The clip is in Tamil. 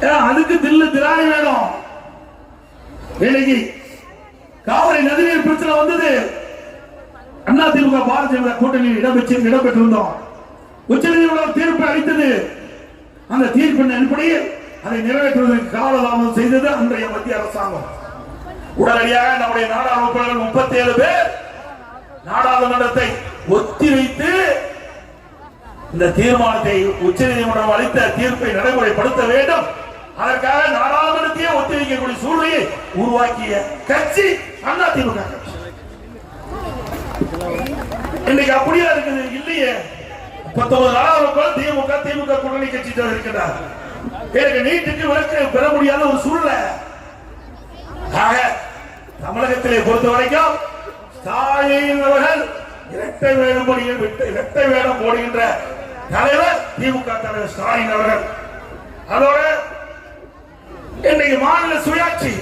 அதுக்கு தில்லு திராணி வேணும். இன்னைக்கு காவிரி நதிநீர் பிரச்சனை வந்தது. அதிமுக பாரதிய ஜனதா கூட்டணியில் இடம்பெற்றிருந்தோம். உச்சநீதிமன்றம் தீர்ப்பு அளித்தது. அந்த தீர்ப்பின் அடிப்படையில் அதை நிறைவேற்றுவதற்கு காலதாமதம் செய்தது அன்றைய மத்திய அரசாங்கம். உடனடியாக நம்முடைய நாடாளுமன்ற 37 பேர் நாடாளுமன்றத்தை ஒத்திவைத்து இந்த தீர்மானத்தை உச்சநீதிமன்றம் அளித்த தீர்ப்பை நடைமுறைப்படுத்த வேண்டும். அதற்காக நாடாளுமன்றத்தையே ஒத்திவைக்கக்கூடிய சூழ்நிலையை உருவாக்கிய கட்சி அதிமுக கட்சி. இன்னைக்கு அப்படியா இருக்குது? இல்லையே. 19 நாடாளுமன்ற திமுக கூட்டணி கட்சி இருக்கிறார். நீட்டுக்கு விலக்கு பெற முடியாத ஒரு சூழ்நிலை. தமிழகத்திலே பொறுத்த வரைக்கும் ஸ்டாலின் அவர்கள் இரட்டை வேடம் போடுகின்ற தலைவர் திமுக தலைவர் ஸ்டாலின் அவர்கள். அதோட இன்னைக்கு மாநில சுயாட்சி